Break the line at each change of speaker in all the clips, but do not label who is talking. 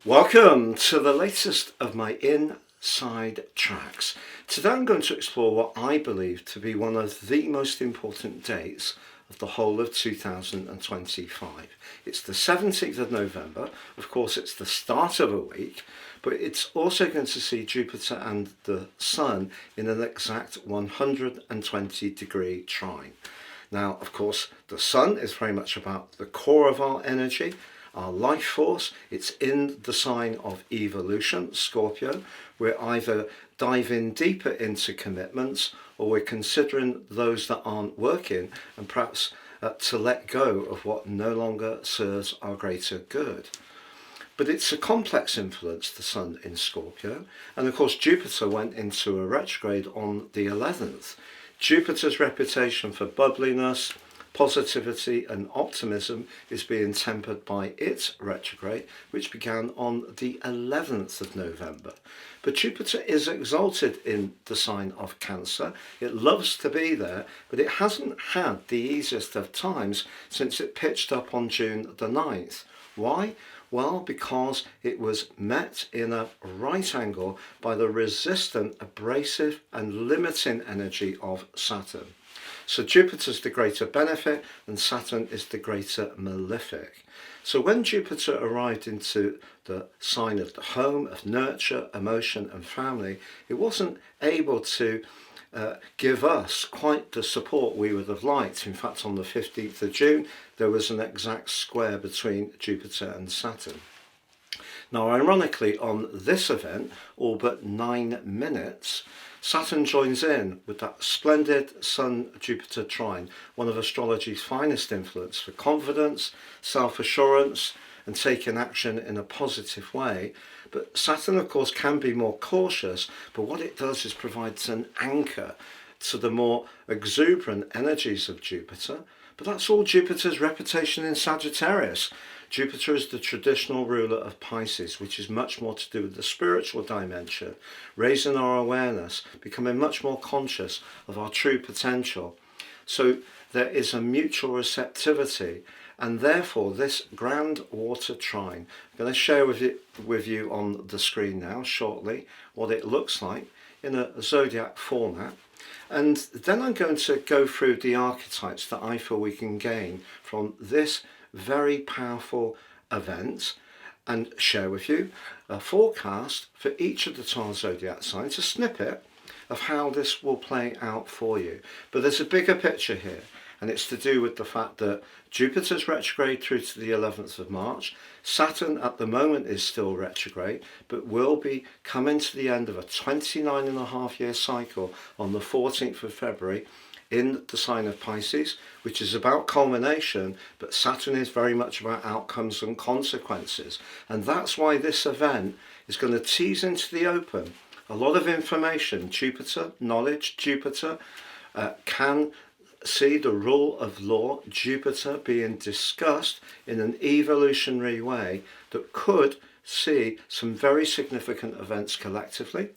Welcome to the latest of my inside tracks. Today I'm going to explore what I believe to be one of the most important dates of the whole of 2025. It's the 17th of November. Of course, it's the start of a week, but it's also going to see Jupiter and the Sun in an exact 120-degree trine. Now, of course, the Sun is very much about the core of our energy, our life force. It's in the sign of evolution, Scorpio. We're either diving deeper into commitments or we're considering those that aren't working and perhaps to let go of what no longer serves our greater good. But it's a complex influence, the Sun in Scorpio. And of course, Jupiter went into a retrograde on the 11th. Jupiter's reputation for bubbliness, positivity and optimism is being tempered by its retrograde, which began on the 11th of November. But Jupiter is exalted in the sign of Cancer. It loves to be there, but it hasn't had the easiest of times since it pitched up on June the 9th. Why? Well, because it was met in a right angle by the resistant, abrasive and limiting energy of Saturn. So Jupiter's the greater benefit and Saturn is the greater malefic. So when Jupiter arrived into the sign of the home, of nurture, emotion and family, it wasn't able to give us quite the support we would have liked. In fact, on the 15th of June, there was an exact square between Jupiter and Saturn. Now, ironically, on this event, all but 9 minutes, Saturn joins in with that splendid Sun-Jupiter trine, one of astrology's finest influence for confidence, self-assurance, and taking action in a positive way. But Saturn, of course, can be more cautious, but what it does is provides an anchor to the more exuberant energies of Jupiter. But that's all Jupiter's reputation in Sagittarius. Jupiter is the traditional ruler of Pisces, which is much more to do with the spiritual dimension, raising our awareness, becoming much more conscious of our true potential. So there is a mutual receptivity, and therefore this Grand Water Trine, I'm going to share with you on the screen now shortly what it looks like in a zodiac format. And then I'm going to go through the archetypes that I feel we can gain from this very powerful event and share with you a forecast for each of the 12 zodiac signs, a snippet of how this will play out for you. But there's a bigger picture here, and it's to do with the fact that Jupiter's retrograde through to the 11th of March. Saturn at the moment is still retrograde, but will be coming to the end of a 29.5-year cycle on the 14th of February in the sign of Pisces, which is about culmination, but Saturn is very much about outcomes and consequences. And that's why this event is going to tease into the open a lot of information. Jupiter, knowledge, Jupiter can see the rule of law, Jupiter being discussed in an evolutionary way that could see some very significant events collectively,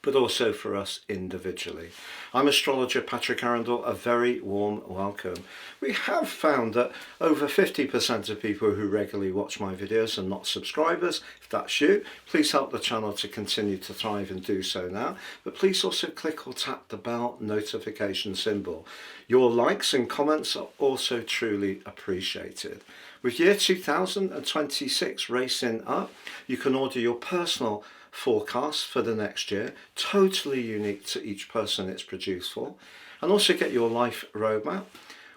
but also for us individually. I'm astrologer Patrick Arundell, a very warm welcome. We have found that over 50% of people who regularly watch my videos are not subscribers. If that's you, please help the channel to continue to thrive and do so now. But please also click or tap the bell notification symbol. Your likes and comments are also truly appreciated. With year 2026 racing up, you can order your personal forecast for the next year, totally unique to each person it's produced for, and also get your life roadmap,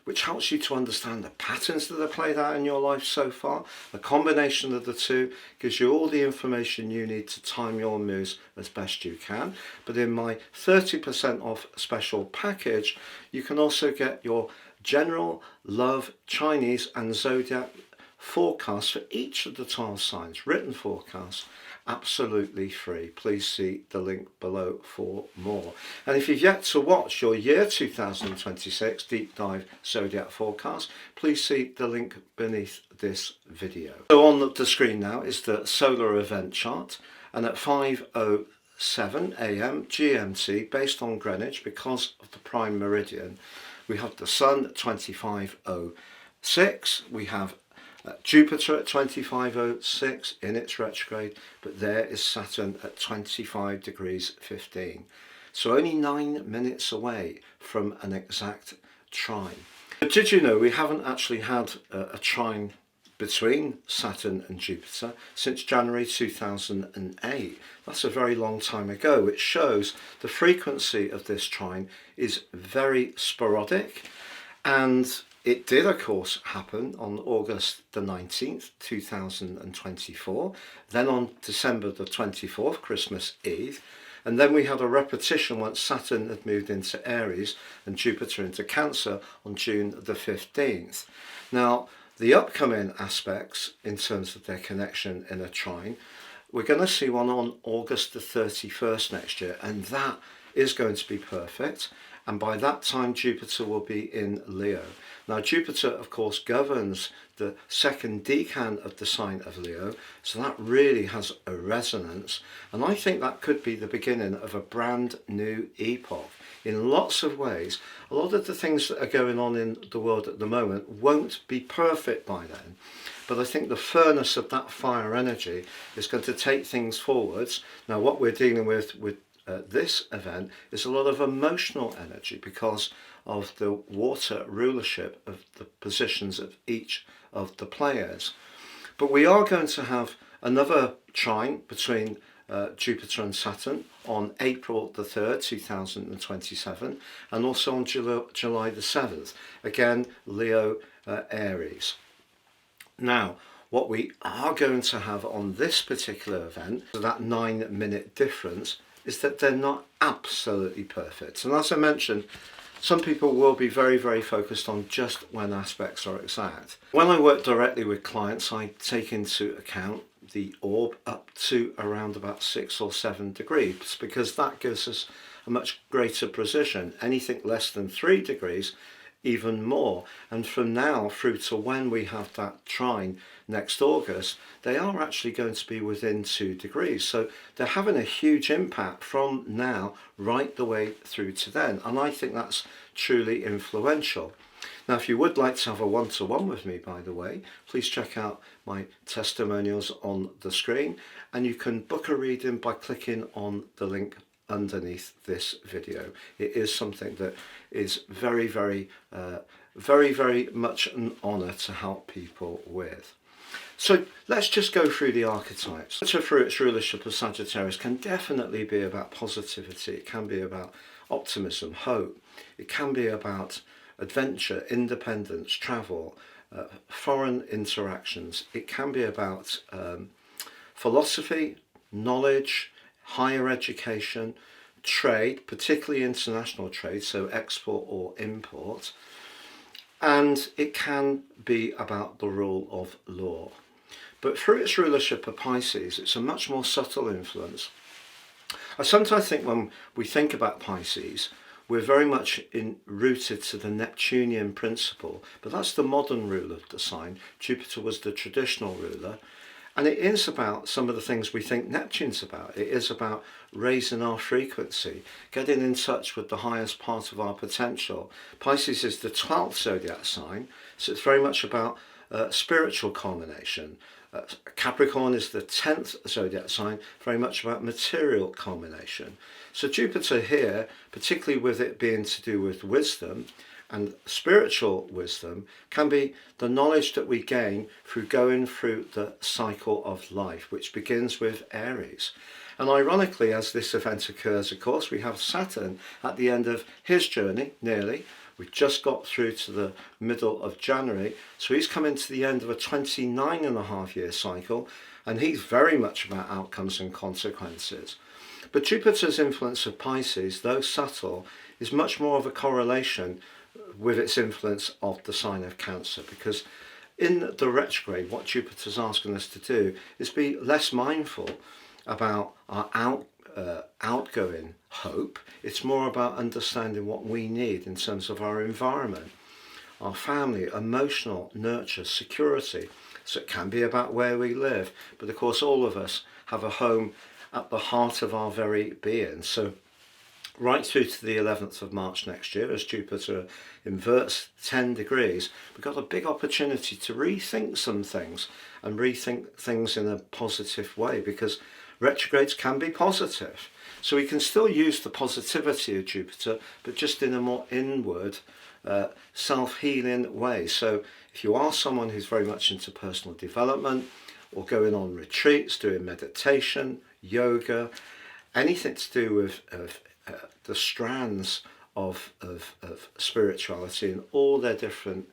which helps you to understand the patterns that are played out in your life so far. A combination of the two gives you all the information you need to time your moves as best you can. But in my 30% off special package, you can also get your general love, Chinese and zodiac forecast for each of the 12 signs, written forecasts, absolutely free. Please see the link below for more. And if you've yet to watch your year 2026 deep dive zodiac forecast, please see the link beneath this video. So on the screen now is the solar event chart, and at 5:07 a.m. GMT, based on Greenwich because of the prime meridian, we have the Sun at 25:06, we have Jupiter at 2506 in its retrograde, but there is Saturn at 25 degrees 15. So only 9 minutes away from an exact trine. But did you know we haven't actually had a trine between Saturn and Jupiter since January 2008. That's a very long time ago, which shows the frequency of this trine is very sporadic, and it did of course happen on August the 19th 2024, then on December the 24th, Christmas Eve, and then we had a repetition once Saturn had moved into Aries and Jupiter into Cancer on June the 15th. Now, the upcoming aspects in terms of their connection in a trine, we're going to see one on August the 31st next year, and that is going to be perfect. And by that time, Jupiter will be in Leo. Now, Jupiter, of course, governs the second decan of the sign of Leo, so that really has a resonance. And I think that could be the beginning of a brand new epoch. In lots of ways, a lot of the things that are going on in the world at the moment won't be perfect by then. But I think the furnace of that fire energy is going to take things forwards. Now, what we're dealing with this event is a lot of emotional energy because of the water rulership of the positions of each of the players. But we are going to have another trine between Jupiter and Saturn on April the 3rd 2027, and also on July the 7th, again Leo Aries. Now, what we are going to have on this particular event, so that 9-minute difference, is that they're not absolutely perfect. And as I mentioned, some people will be very, very focused on just when aspects are exact. When I work directly with clients, I take into account the orb up to around about 6 or 7 degrees, because that gives us a much greater precision. Anything less than 3 degrees, even more. And from now through to when we have that trine next August, they are actually going to be within 2 degrees. So they're having a huge impact from now right the way through to then. And I think that's truly influential. Now, if you would like to have a one-to-one with me, by the way, please check out my testimonials on the screen, and you can book a reading by clicking on the link underneath this video. It is something that is very, very much an honour to help people with. So let's just go through the archetypes. So through its rulership of Sagittarius can definitely be about positivity. It can be about optimism, hope. It can be about adventure, independence, travel, foreign interactions. It can be about philosophy, knowledge, higher education, trade, particularly international trade, so export or import. And it can be about the rule of law. But through its rulership of Pisces, it's a much more subtle influence. I sometimes think when we think about Pisces, we're very much rooted to the Neptunian principle, but that's the modern ruler of the sign. Jupiter was the traditional ruler, and it is about some of the things we think Neptune's about. It is about raising our frequency, getting in touch with the highest part of our potential. Pisces is the 12th zodiac sign, so it's very much about spiritual culmination. Capricorn is the 10th zodiac sign, very much about material culmination. So Jupiter here, particularly with it being to do with wisdom and spiritual wisdom, can be the knowledge that we gain through going through the cycle of life, which begins with Aries. And ironically, as this event occurs, of course, we have Saturn at the end of his journey, nearly. We've just got through to the middle of January, so he's coming to the end of a 29.5-year cycle, and he's very much about outcomes and consequences. But Jupiter's influence of Pisces, though subtle, is much more of a correlation with its influence of the sign of Cancer, because in the retrograde, what Jupiter's asking us to do is be less mindful about our outgoing hope. It's more about understanding what we need in terms of our environment, our family, emotional nurture, security. So it can be about where we live, but of course all of us have a home at the heart of our very being. So right through to the 11th of March next year, as Jupiter inverts 10 degrees, we've got a big opportunity to rethink some things and rethink things in a positive way, because retrogrades can be positive. So we can still use the positivity of Jupiter, but just in a more inward, self-healing way. So if you are someone who's very much into personal development, or going on retreats, doing meditation, yoga, anything to do with the strands of spirituality and all their different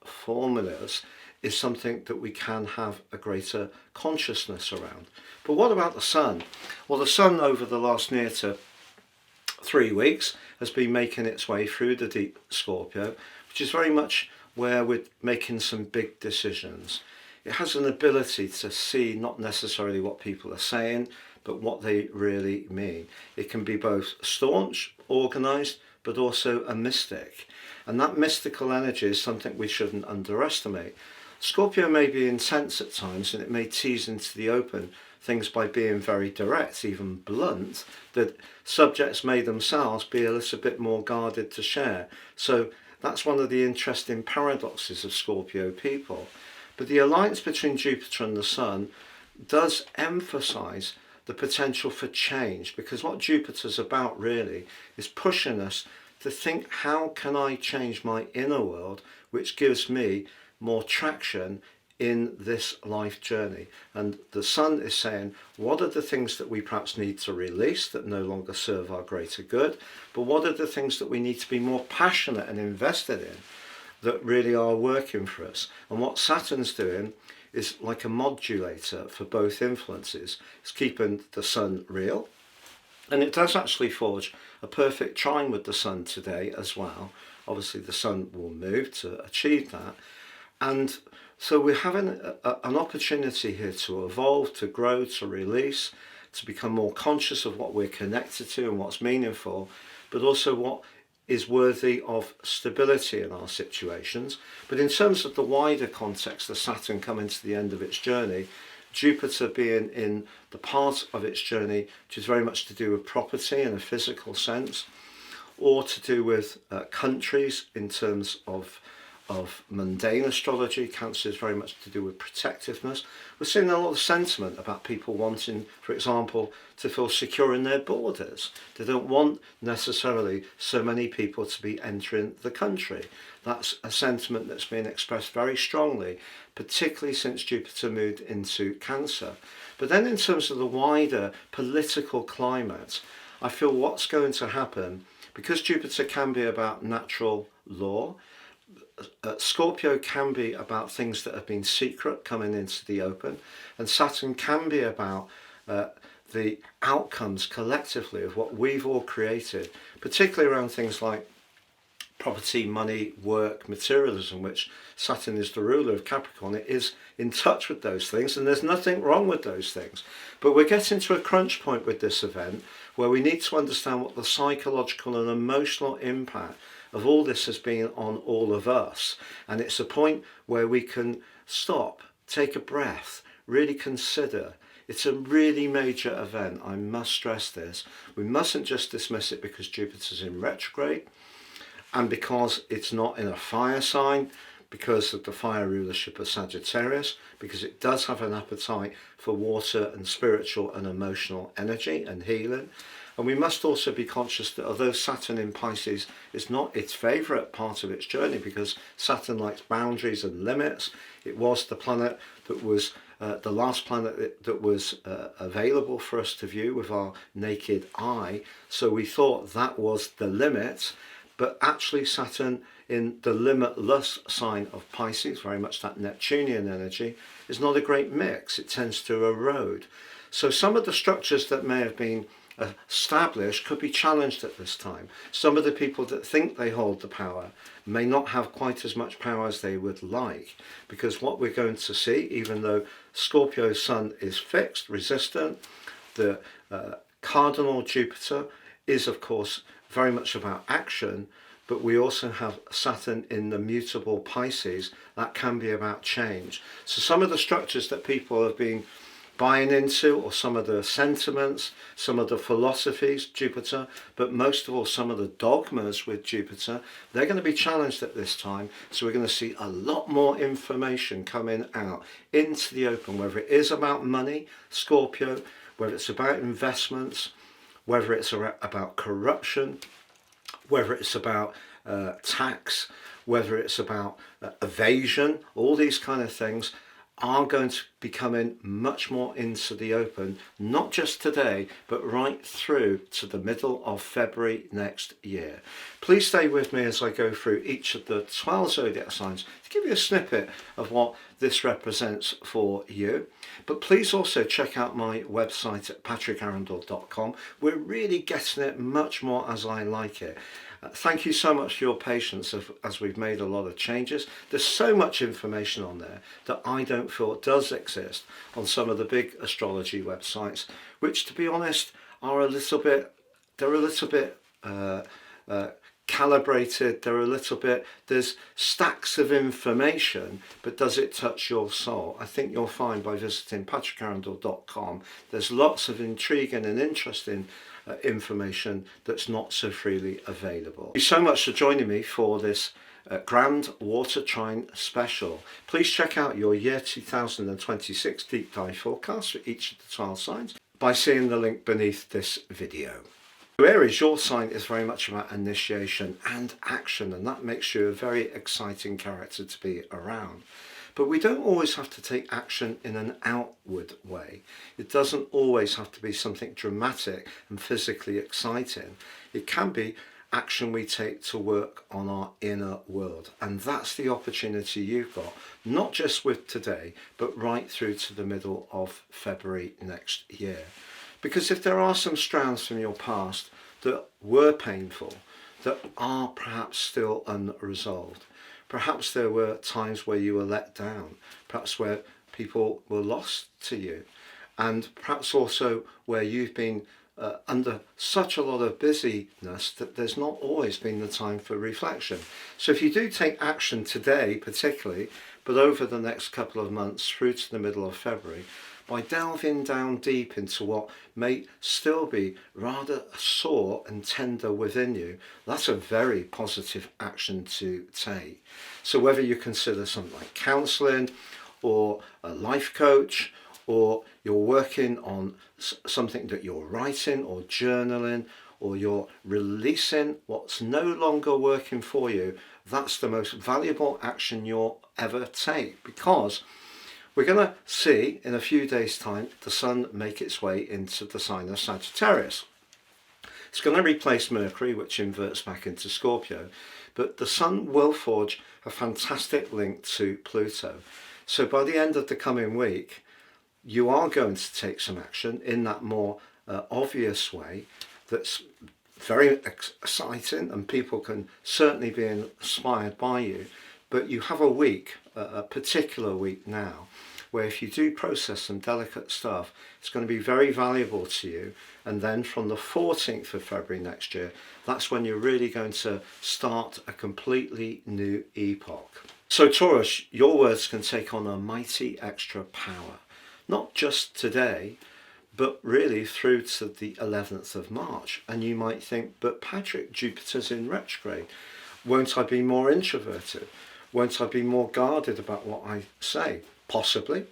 formulas, is something that we can have a greater consciousness around. But what about the sun? Well, the sun over the last near to 3 weeks has been making its way through the deep Scorpio, which is very much where we're making some big decisions. It has an ability to see not necessarily what people are saying, but what they really mean. It can be both staunch, organised, but also a mystic. And that mystical energy is something we shouldn't underestimate. Scorpio may be intense at times, and it may tease into the open things by being very direct, even blunt, that subjects may themselves be a little bit more guarded to share. So that's one of the interesting paradoxes of Scorpio people. But the alliance between Jupiter and the Sun does emphasize the potential for change, because what Jupiter's about really is pushing us to think, how can I change my inner world, which gives me more traction in this life journey? And the Sun is saying, what are the things that we perhaps need to release that no longer serve our greater good, but what are the things that we need to be more passionate and invested in that really are working for us? And what Saturn's doing is like a modulator for both influences. It's keeping the Sun real, and it does actually forge a perfect trine with the Sun today as well. Obviously the Sun will move to achieve that, and so we're having an opportunity here to evolve, to grow, to release, to become more conscious of what we're connected to and what's meaningful, but also what is worthy of stability in our situations. But in terms of the wider context, the Saturn coming to the end of its journey, Jupiter being in the part of its journey which is very much to do with property in a physical sense, or to do with countries in terms of mundane astrology. Cancer is very much to do with protectiveness. We're seeing a lot of sentiment about people wanting, for example, to feel secure in their borders. They don't want necessarily so many people to be entering the country. That's a sentiment that's been expressed very strongly, particularly since Jupiter moved into Cancer. But then in terms of the wider political climate, I feel what's going to happen, because Jupiter can be about natural law, Scorpio can be about things that have been secret coming into the open, and Saturn can be about the outcomes collectively of what we've all created, particularly around things like property, money, work, materialism, which Saturn is the ruler of Capricorn. It is in touch with those things, and there's nothing wrong with those things. But we're getting to a crunch point with this event where we need to understand what the psychological and emotional impact of all this has been on all of us. And it's a point where we can stop, take a breath, really consider. It's a really major event. I must stress this. We mustn't just dismiss it because Jupiter's in retrograde and because it's not in a fire sign, because of the fire rulership of Sagittarius, because it does have an appetite for water and spiritual and emotional energy and healing. And we must also be conscious that although Saturn in Pisces is not its favourite part of its journey, because Saturn likes boundaries and limits, it was the planet that was the last planet that was available for us to view with our naked eye. So we thought that was the limit, but actually Saturn in the limitless sign of Pisces, very much that Neptunian energy, is not a great mix. It tends to erode. So some of the structures that may have been established could be challenged at this time. Some of the people that think they hold the power may not have quite as much power as they would like, because what we're going to see, even though Scorpio's Sun is fixed, resistant, the cardinal Jupiter is of course very much about action, but we also have Saturn in the mutable Pisces that can be about change. So some of the structures that people have been buying into, or some of the sentiments, some of the philosophies, Jupiter, but most of all some of the dogmas with Jupiter, they're going to be challenged at this time. So we're going to see a lot more information coming out into the open, whether it is about money, Scorpio, whether it's about investments, whether it's about corruption, whether it's about tax, whether it's about evasion. All these kind of things are going to be coming much more into the open, not just today, but right through to the middle of February next year. Please stay with me as I go through each of the 12 zodiac signs to give you a snippet of what this represents for you. But please also check out my website at patrickarundell.com. We're really getting it much more as I like it. Thank you so much for your patience as we've made a lot of changes. There's so much information on there that I don't feel does exist on some of the big astrology websites, which, to be honest, are a little bit calibrated. There's stacks of information, but does it touch your soul? I think you'll find by visiting patrickarundell.com there's lots of intriguing and interesting information that's not so freely available. Thank you so much for joining me for this Grand Water Trine special. Please check out your year 2026 deep dive forecast for each of the 12 signs by seeing the link beneath this video. Aries, your sign is very much about initiation and action, and that makes you a very exciting character to be around. But we don't always have to take action in an outward way. It doesn't always have to be something dramatic and physically exciting. It can be action we take to work on our inner world. And that's the opportunity you've got, not just with today, but right through to the middle of February next year. Because if there are some strands from your past that were painful, that are perhaps still unresolved, perhaps there were times where you were let down, perhaps where people were lost to you, and perhaps also where you've been under such a lot of busyness that there's not always been the time for reflection. So if you do take action today particularly, but over the next couple of months through to the middle of February, by delving down deep into what may still be rather sore and tender within you, that's a very positive action to take. So whether you consider something like counselling or a life coach, or you're working on something that you're writing or journaling, or you're releasing what's no longer working for you, that's the most valuable action you'll ever take, because we're going to see in a few days' time the sun make its way into the sign of Sagittarius. It's going to replace Mercury, which inverts back into Scorpio, but the sun will forge a fantastic link to Pluto. So by the end of the coming week, you are going to take some action in that more obvious way that's very exciting, and people can certainly be inspired by you. But you have a week, a particular week now, where if you do process some delicate stuff, it's going to be very valuable to you. And then from the 14th of February next year, that's when you're really going to start a completely new epoch. So Taurus, your words can take on a mighty extra power, not just today, but really through to the 11th of March. And you might think, but Patrick, Jupiter's in retrograde. Won't I be more introverted? Won't I be more guarded about what I say? Possibly.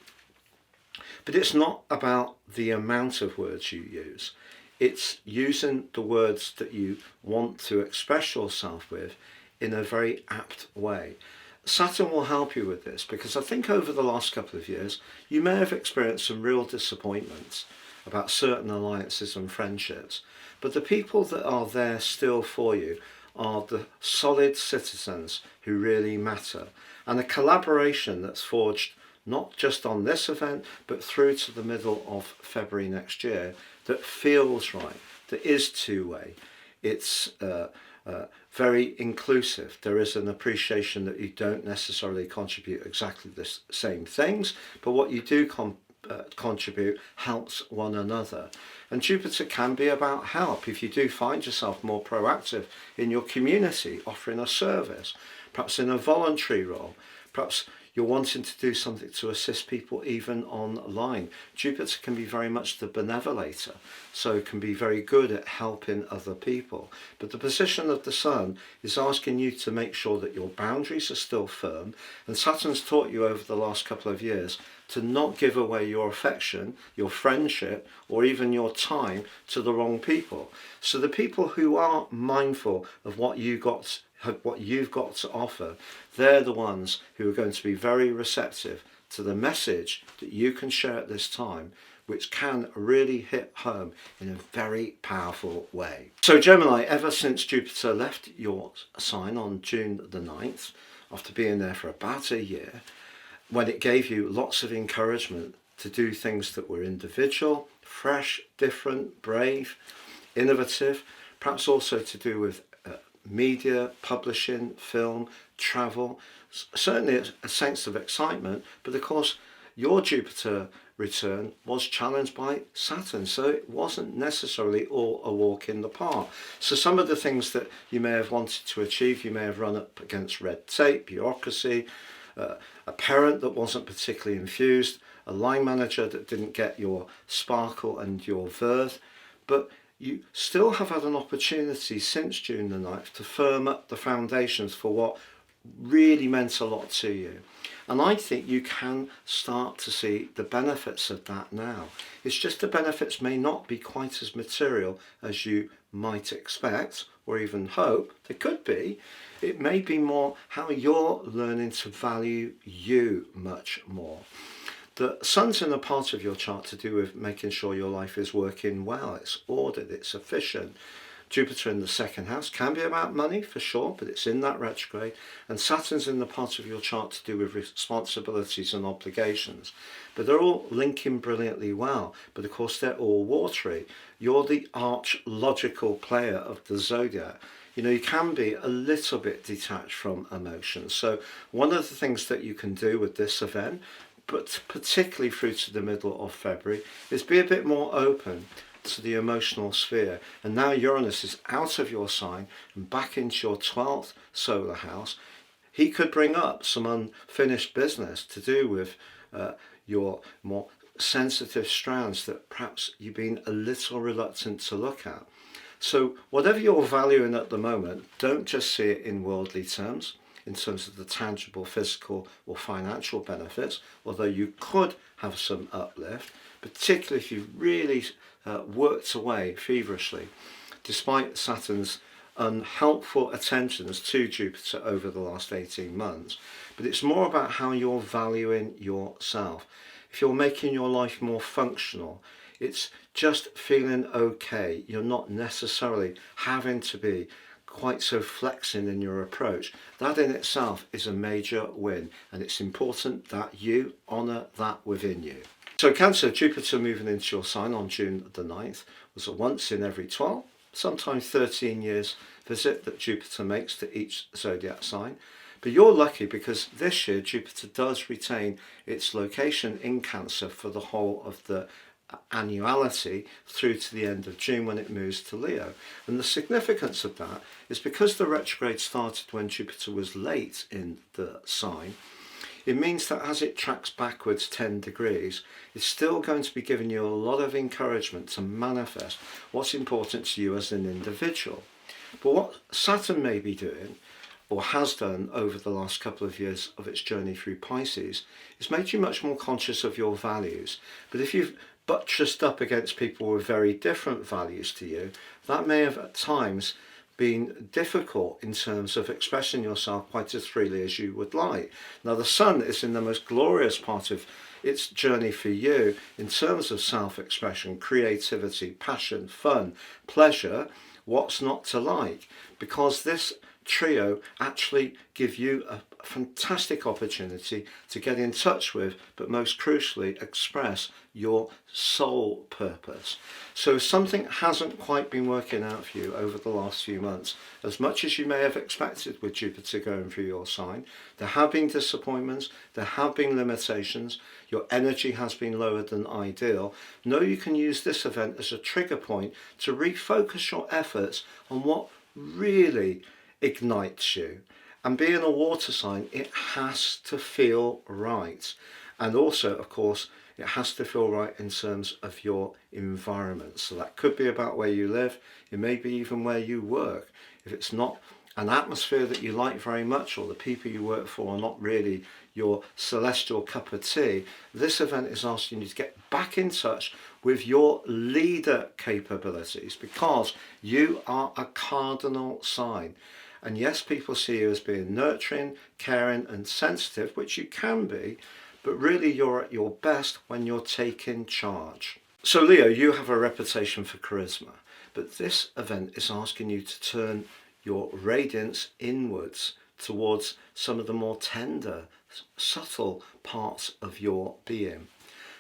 But it's not about the amount of words you use. It's using the words that you want to express yourself with in a very apt way. Saturn will help you with this, because I think over the last couple of years you may have experienced some real disappointments about certain alliances and friendships, but the people that are there still for you are the solid citizens who really matter, and a collaboration that's forged not just on this event but through to the middle of February next year that feels right, that is two-way. It's very inclusive. There is an appreciation that you don't necessarily contribute exactly the same things, but what you do contribute helps one another. And Jupiter can be about help. If you do find yourself more proactive in your community, offering a service, perhaps in a voluntary role, perhaps you're wanting to do something to assist people even online. Jupiter can be very much the benevolator, so it can be very good at helping other people. But the position of the Sun is asking you to make sure that your boundaries are still firm, and Saturn's taught you over the last couple of years to not give away your affection, your friendship, or even your time to the wrong people. So the people who are mindful of what you've got to offer, they're the ones who are going to be very receptive to the message that you can share at this time, which can really hit home in a very powerful way. So Gemini, ever since Jupiter left your sign on June the 9th, after being there for about a year, when it gave you lots of encouragement to do things that were individual, fresh, different, brave, innovative, perhaps also to do with media, publishing, film, travel, certainly a sense of excitement, but of course your Jupiter return was challenged by Saturn, so it wasn't necessarily all a walk in the park. So some of the things that you may have wanted to achieve, you may have run up against red tape, bureaucracy, a parent that wasn't particularly infused, a line manager that didn't get your sparkle and your verve, but you still have had an opportunity since June the 9th to firm up the foundations for what really meant a lot to you. And I think you can start to see the benefits of that now. It's just the benefits may not be quite as material as you might expect or even hope. They could be. It may be more how you're learning to value you much more. The Sun's in a part of your chart to do with making sure your life is working well, it's ordered, it's efficient. Jupiter in the second house can be about money for sure, but it's in that retrograde. And Saturn's in the part of your chart to do with responsibilities and obligations. But they're all linking brilliantly well. But of course they're all watery. You're the arch logical player of the zodiac. You know, you can be a little bit detached from emotions. So one of the things that you can do with this event, but particularly through to the middle of February, is be a bit more open to the emotional sphere. And now Uranus is out of your sign and back into your 12th solar house. He could bring up some unfinished business to do with your more sensitive strands that perhaps you've been a little reluctant to look at. So whatever you're valuing at the moment, don't just see it in worldly terms, in terms of the tangible, physical or financial benefits, although you could have some uplift, particularly if you really worked away feverishly, despite Saturn's unhelpful attentions to Jupiter over the last 18 months. But it's more about how you're valuing yourself. If you're making your life more functional, it's just feeling okay. You're not necessarily having to be quite so flexing in your approach. That in itself is a major win, and it's important that you honour that within you. So Cancer, Jupiter moving into your sign on June the 9th was a once in every 12, sometimes 13 years visit that Jupiter makes to each zodiac sign. But you're lucky because this year Jupiter does retain its location in Cancer for the whole of the annuality through to the end of June when it moves to Leo. And the significance of that is because the retrograde started when Jupiter was late in the sign, it means that as it tracks backwards 10 degrees, it's still going to be giving you a lot of encouragement to manifest what's important to you as an individual. But what Saturn may be doing, or has done over the last couple of years of its journey through Pisces, is made you much more conscious of your values. But if you've buttressed up against people with very different values to you, that may have at times been difficult in terms of expressing yourself quite as freely as you would like. Now the Sun is in the most glorious part of its journey for you in terms of self-expression, creativity, passion, fun, pleasure, what's not to like, because this trio actually give you a fantastic opportunity to get in touch with, but most crucially express your soul purpose. So if something hasn't quite been working out for you over the last few months, as much as you may have expected with Jupiter going through your sign, there have been disappointments, there have been limitations, your energy has been lower than ideal. Know you can use this event as a trigger point to refocus your efforts on what really ignites you And being a water sign, it has to feel right. And also, of course, it has to feel right in terms of your environment. So that could be about where you live, it may be even where you work. If it's not an atmosphere that you like very much, or the people you work for are not really your celestial cup of tea, this event is asking you to get back in touch with your leader capabilities, because you are a cardinal sign. And yes, people see you as being nurturing, caring and sensitive, which you can be, but really you're at your best when you're taking charge. So Leo, you have a reputation for charisma, but this event is asking you to turn your radiance inwards towards some of the more tender, subtle parts of your being.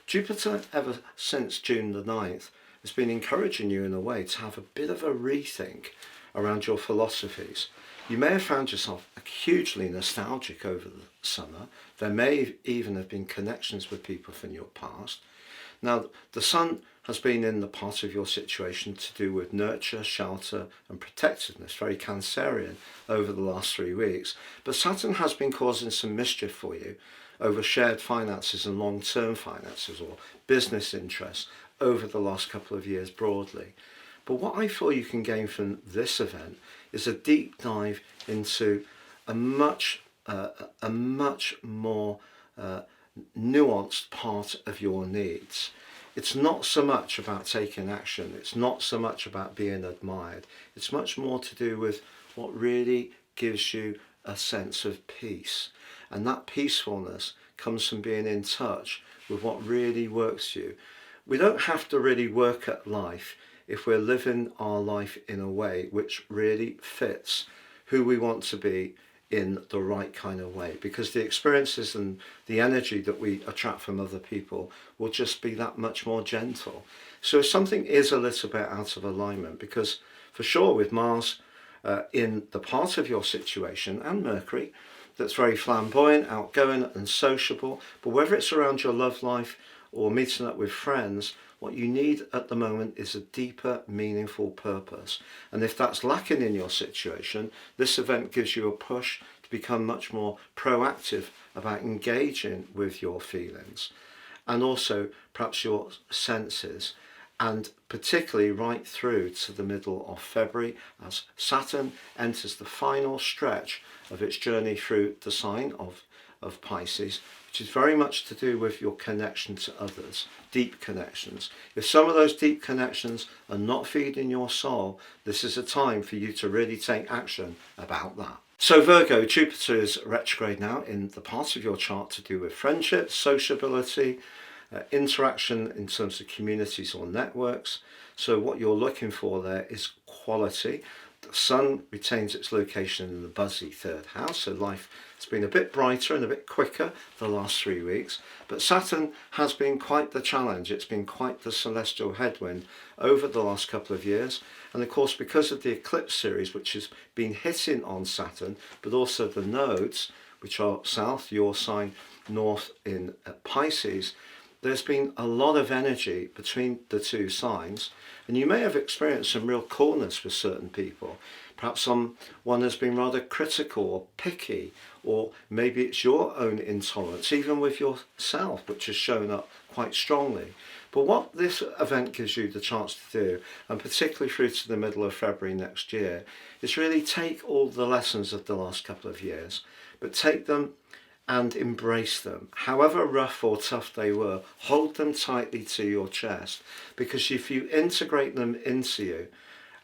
Jupiter, ever since June the 9th, has been encouraging you in a way to have a bit of a rethink around your philosophies. You may have found yourself hugely nostalgic over the summer. There may even have been connections with people from your past. Now, the sun has been in the part of your situation to do with nurture, shelter and protectiveness, very Cancerian over the last 3 weeks. But Saturn has been causing some mischief for you over shared finances and long-term finances or business interests over the last couple of years broadly. But what I feel you can gain from this event is a deep dive into a much more nuanced part of your needs. It's not so much about taking action, it's not so much about being admired, it's much more to do with what really gives you a sense of peace. And that peacefulness comes from being in touch with what really works for you. We don't have to really work at life if we're living our life in a way which really fits who we want to be in the right kind of way, because the experiences and the energy that we attract from other people will just be that much more gentle. So if something is a little bit out of alignment, because for sure with Mars in the part of your situation, and Mercury that's very flamboyant, outgoing and sociable, but whether it's around your love life or meeting up with friends, what you need at the moment is a deeper, meaningful purpose. And if that's lacking in your situation, this event gives you a push to become much more proactive about engaging with your feelings and also perhaps your senses, and particularly right through to the middle of February as Saturn enters the final stretch of its journey through the sign of Pisces, which is very much to do with your connection to others, deep connections. If some of those deep connections are not feeding your soul, this is a time for you to really take action about that. So Virgo, Jupiter is retrograde now in the part of your chart to do with friendship, sociability, interaction in terms of communities or networks. So what you're looking for there is quality. The sun retains its location in the buzzy third house, so life has been a bit brighter and a bit quicker the last 3 weeks. But Saturn has been quite the challenge. It's been quite the celestial headwind over the last couple of years. And of course, because of the eclipse series, which has been hitting on Saturn, but also the nodes, which are south, your sign, north in Pisces, there's been a lot of energy between the two signs, and you may have experienced some real coolness with certain people. Perhaps someone has been rather critical or picky, or maybe it's your own intolerance, even with yourself, which has shown up quite strongly. But what this event gives you the chance to do, and particularly through to the middle of February next year, is really take all the lessons of the last couple of years, but take them and embrace them. However rough or tough they were, hold them tightly to your chest, because if you integrate them into you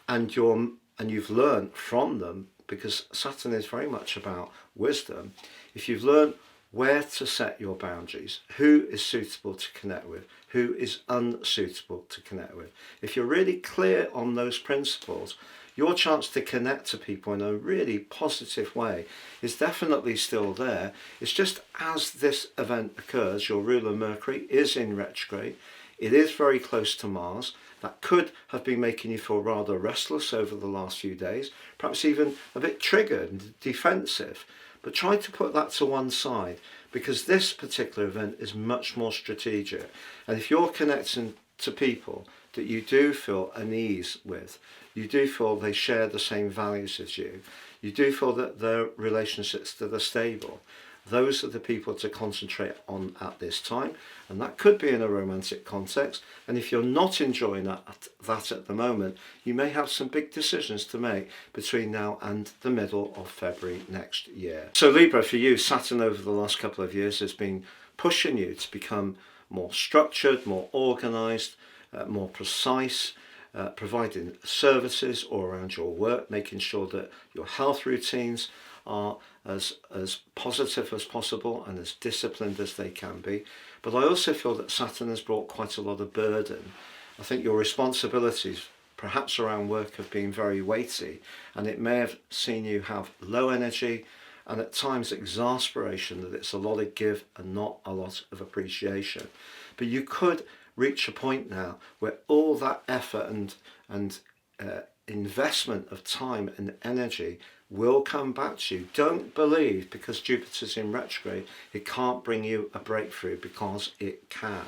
and you've learned from them, because Saturn is very much about wisdom, if you've learned where to set your boundaries, who is suitable to connect with, who is unsuitable to connect with, if you're really clear on those principles, your chance to connect to people in a really positive way is definitely still there. It's just as this event occurs, your ruler Mercury is in retrograde. It is very close to Mars. That could have been making you feel rather restless over the last few days, perhaps even a bit triggered and defensive. But try to put that to one side, because this particular event is much more strategic. And if you're connecting to people that you do feel unease with, you do feel they share the same values as you. You do feel that their relationships that are stable. Those are the people to concentrate on at this time, and that could be in a romantic context. And if you're not enjoying that at the moment, you may have some big decisions to make between now and the middle of February next year. So Libra, for you, Saturn over the last couple of years has been pushing you to become more structured, more organized, more precise, providing services all around your work, making sure that your health routines are as positive as possible and as disciplined as they can be. But I also feel that Saturn has brought quite a lot of burden. I think your responsibilities, perhaps around work, have been very weighty, and it may have seen you have low energy and at times exasperation, that it's a lot of give and not a lot of appreciation. But you could reach a point now where all that effort and investment of time and energy will come back to you. Don't believe because Jupiter's in retrograde it can't bring you a breakthrough, because it can.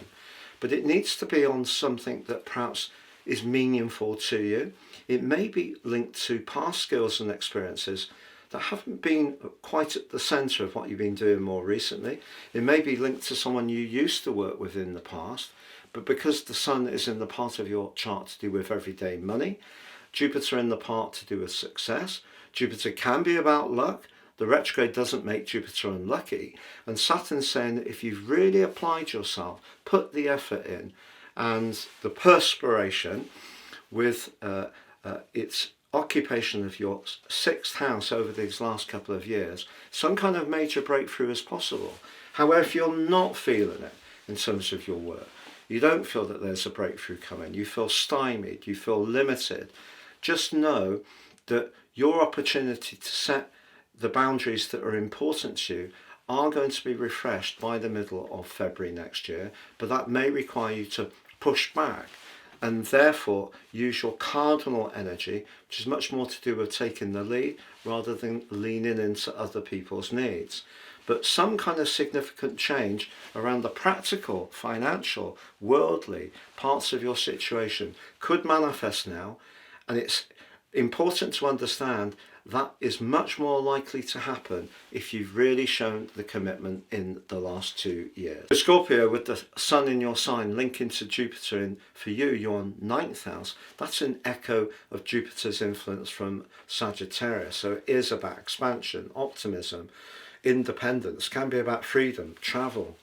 But it needs to be on something that perhaps is meaningful to you. It may be linked to past skills and experiences that haven't been quite at the centre of what you've been doing more recently. It may be linked to someone you used to work with in the past, but because the Sun is in the part of your chart to do with everyday money, Jupiter in the part to do with success, Jupiter can be about luck. The retrograde doesn't make Jupiter unlucky. And Saturn's saying that if you've really applied yourself, put the effort in, and the perspiration with its occupation of your 6th house over these last couple of years, some kind of major breakthrough is possible. However, if you're not feeling it in terms of your work, you don't feel that there's a breakthrough coming, you feel stymied, you feel limited, just know that your opportunity to set the boundaries that are important to you are going to be refreshed by the middle of February next year, but that may require you to push back and therefore use your cardinal energy, which is much more to do with taking the lead rather than leaning into other people's needs. But some kind of significant change around the practical, financial, worldly parts of your situation could manifest now, and it's important to understand that is much more likely to happen if you've really shown the commitment in the last 2 years. So Scorpio, with the Sun in your sign linking to Jupiter in, for you, your 9th house, that's an echo of Jupiter's influence from Sagittarius. So it is about expansion, optimism, independence, can be about freedom, travel.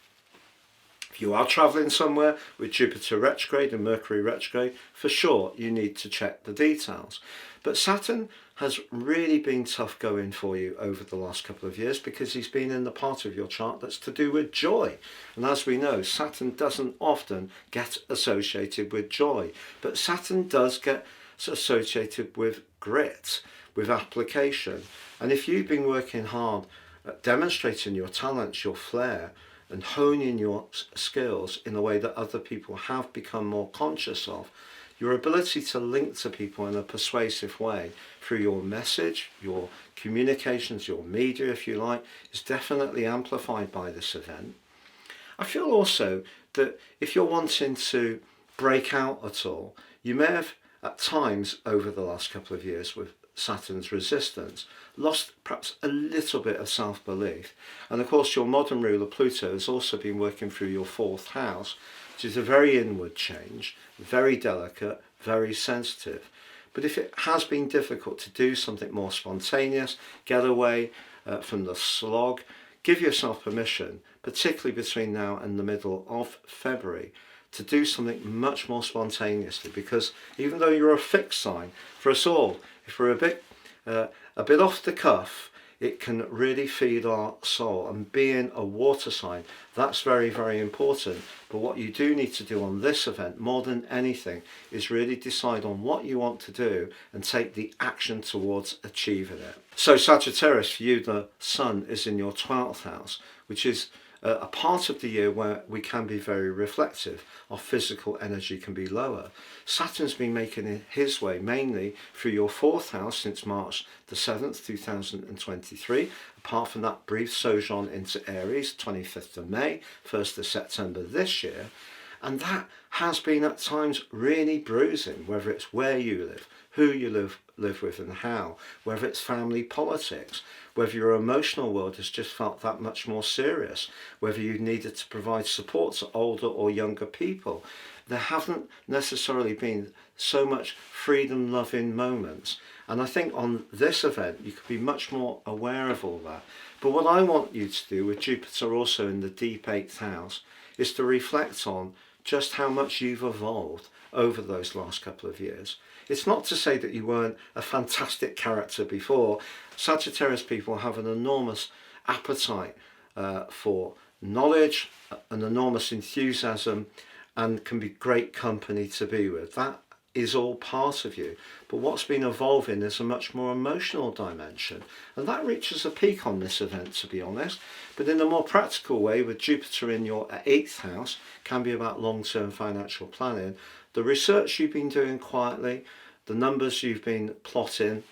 If you are travelling somewhere with Jupiter retrograde and Mercury retrograde, for sure you need to check the details. But Saturn has really been tough going for you over the last couple of years because he's been in the part of your chart that's to do with joy. And as we know, Saturn doesn't often get associated with joy, but Saturn does get associated with grit, with application. And if you've been working hard at demonstrating your talents, your flair, and honing your skills in a way that other people have become more conscious of, your ability to link to people in a persuasive way through your message, your communications, your media, if you like, is definitely amplified by this event. I feel also that if you're wanting to break out at all, you may have at times over the last couple of years with Saturn's resistance lost perhaps a little bit of self-belief. And of course your modern ruler Pluto has also been working through your 4th house, which is a very inward change, very delicate, very sensitive. But if it has been difficult to do something more spontaneous, get away from the slog, give yourself permission, particularly between now and the middle of February, to do something much more spontaneously, because even though you're a fixed sign, for us all, if we're a bit off the cuff, it can really feed our soul. And being a water sign, that's very, very important. But what you do need to do on this event, more than anything, is really decide on what you want to do and take the action towards achieving it. So Sagittarius, for you, the Sun is in your 12th house, which is a part of the year where we can be very reflective. Our physical energy can be lower. Saturn's been making his way mainly through your 4th house since March the 7th, 2023. Apart from that brief sojourn into Aries, 25th of May, 1st of September this year. And that has been at times really bruising, whether it's where you live, who you live with and how, whether it's family politics, whether your emotional world has just felt that much more serious, whether you needed to provide support to older or younger people. There haven't necessarily been so much freedom-loving moments. And I think on this event, you could be much more aware of all that. But what I want you to do with Jupiter also in the deep 8th house is to reflect on just how much you've evolved over those last couple of years. It's not to say that you weren't a fantastic character before. Sagittarius people have an enormous appetite for knowledge, an enormous enthusiasm, and can be great company to be with. That is all part of you. But what's been evolving is a much more emotional dimension. And that reaches a peak on this event, to be honest. But in a more practical way, with Jupiter in your 8th house, can be about long-term financial planning. The research you've been doing quietly, the numbers you've been plotting,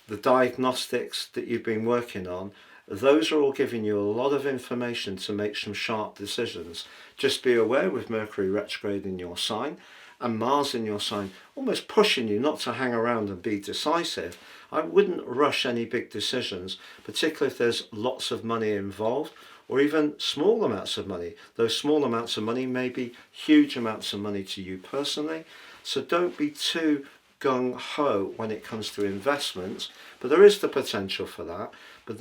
the diagnostics that you've been working on, those are all giving you a lot of information to make some sharp decisions. Just be aware with Mercury retrograde in your sign and Mars in your sign almost pushing you not to hang around and be decisive. I wouldn't rush any big decisions, particularly if there's lots of money involved or even small amounts of money. Those small amounts of money may be huge amounts of money to you personally. So don't be too gung-ho when it comes to investments, but there is the potential for that. But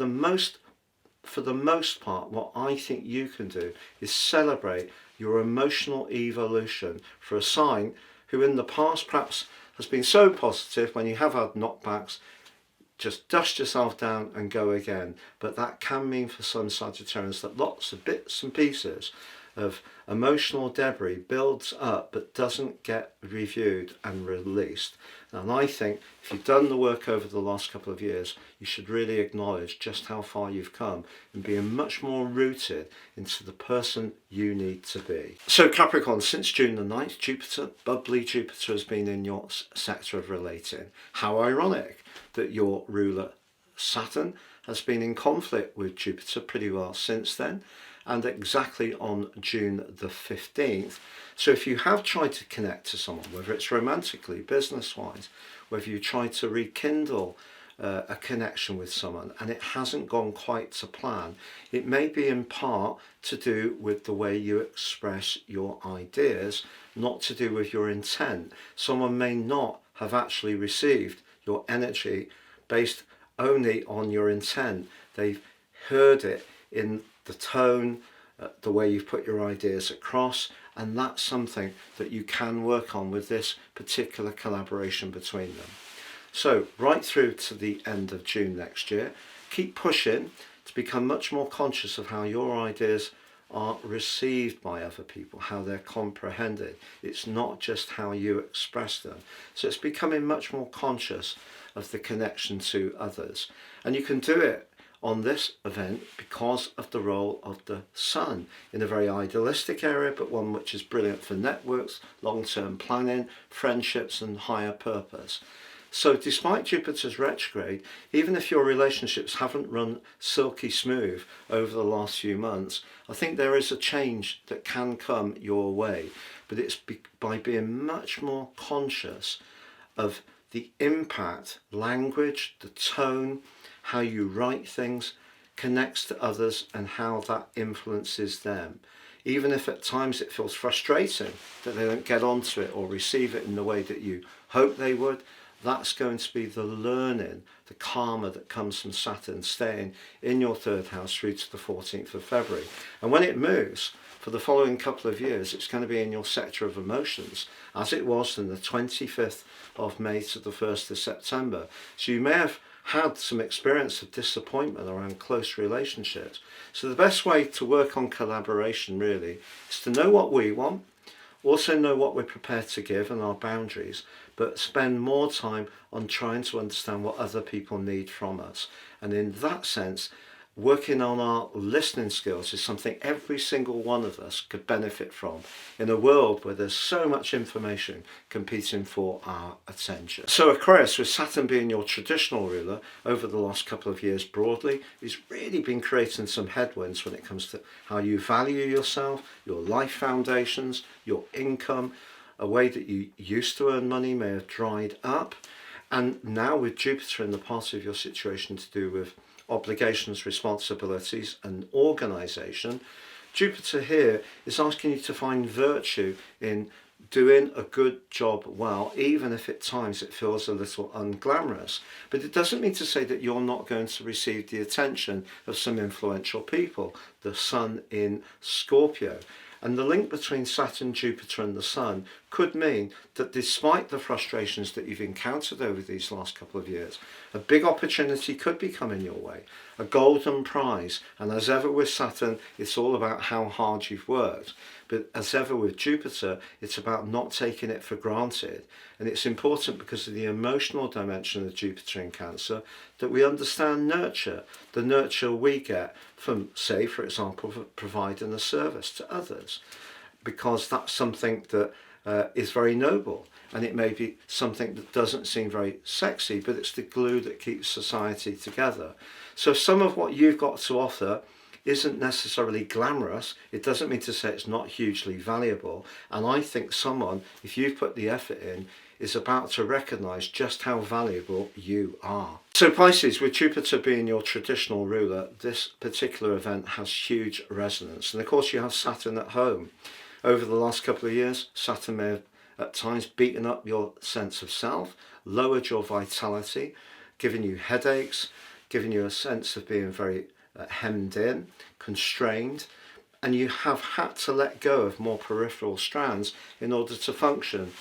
for the most part, what I think you can do is celebrate your emotional evolution for a sign who in the past perhaps has been so positive. When you have had knockbacks, just dust yourself down and go again. But that can mean for some Sagittarians that lots of bits and pieces of emotional debris builds up but doesn't get reviewed and released. And I think if you've done the work over the last couple of years, you should really acknowledge just how far you've come and being much more rooted into the person you need to be. So Capricorn, since June the 9th, Jupiter, bubbly Jupiter, has been in your sector of relating. How ironic that your ruler Saturn has been in conflict with Jupiter pretty well since then, and exactly on June the 15th. So if you have tried to connect to someone, whether it's romantically, business-wise, whether you try to rekindle a connection with someone and it hasn't gone quite to plan, it may be in part to do with the way you express your ideas, not to do with your intent. Someone may not have actually received your energy based only on your intent. They've heard it in the tone, the way you've put your ideas across, and that's something that you can work on with this particular collaboration between them. So right through to the end of June next year, keep pushing to become much more conscious of how your ideas are received by other people, how they're comprehended. It's not just how you express them. So it's becoming much more conscious of the connection to others. And you can do it on this event because of the role of the Sun in a very idealistic area, but one which is brilliant for networks, long-term planning, friendships and higher purpose. So despite Jupiter's retrograde, even if your relationships haven't run silky smooth over the last few months, I think there is a change that can come your way. But it's by being much more conscious of the impact, language, the tone, how you write things connects to others and how that influences them. Even if at times it feels frustrating that they don't get onto it or receive it in the way that you hope they would, that's going to be the learning, the karma that comes from Saturn staying in your 3rd house through to the 14th of February. And when it moves, for the following couple of years, it's going to be in your sector of emotions, as it was from the 25th of May to the 1st of September. So you may have had some experience of disappointment around close relationships. So the best way to work on collaboration really is to know what we want, also know what we're prepared to give and our boundaries, but spend more time on trying to understand what other people need from us. And in that sense, working on our listening skills is something every single one of us could benefit from in a world where there's so much information competing for our attention. So Aquarius, with Saturn being your traditional ruler over the last couple of years broadly, has really been creating some headwinds when it comes to how you value yourself, your life foundations, your income. A way that you used to earn money may have dried up. And now with Jupiter in the part of your situation to do with obligations, responsibilities and organisation, Jupiter here is asking you to find virtue in doing a good job well, even if at times it feels a little unglamorous. But it doesn't mean to say that you're not going to receive the attention of some influential people. The Sun in Scorpio. And the link between Saturn, Jupiter and the Sun could mean that despite the frustrations that you've encountered over these last couple of years, a big opportunity could be coming your way, a golden prize. And as ever with Saturn, it's all about how hard you've worked. But as ever with Jupiter, it's about not taking it for granted. And it's important because of the emotional dimension of Jupiter in Cancer that we understand nurture, the nurture we get from, say, for example, providing a service to others, because that's something that is very noble. And it may be something that doesn't seem very sexy, but it's the glue that keeps society together. So some of what you've got to offer isn't necessarily glamorous. It doesn't mean to say it's not hugely valuable. And I think someone, if you've put the effort in, is about to recognise just how valuable you are. So Pisces, with Jupiter being your traditional ruler, this particular event has huge resonance. And of course you have Saturn at home. Over the last couple of years, Saturn may have at times beaten up your sense of self, lowered your vitality, given you headaches, given you a sense of being very hemmed in, constrained, and you have had to let go of more peripheral strands in order to function.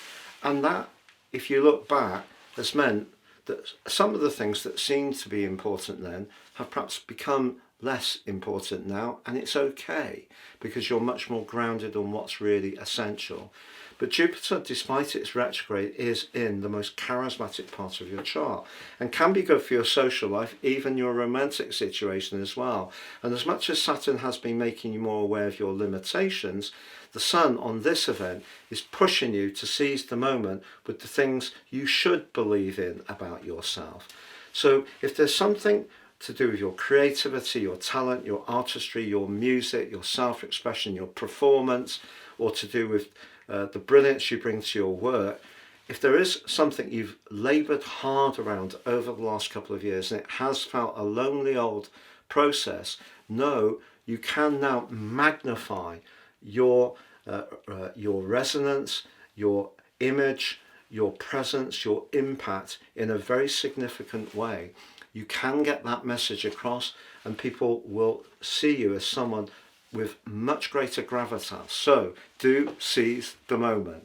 And that, if you look back, has meant that some of the things that seemed to be important then have perhaps become less important now, and it's okay because you're much more grounded on what's really essential. But Jupiter, despite its retrograde, is in the most charismatic part of your chart and can be good for your social life, even your romantic situation as well. And as much as Saturn has been making you more aware of your limitations, the Sun on this event is pushing you to seize the moment with the things you should believe in about yourself. So if there's something to do with your creativity, your talent, your artistry, your music, your self-expression, your performance, or to do with the brilliance you bring to your work, if there is something you've laboured hard around over the last couple of years and it has felt a lonely old process, know you can now magnify your resonance, your image, your presence, your impact in a very significant way. You can get that message across and people will see you as someone with much greater gravitas. So do seize the moment.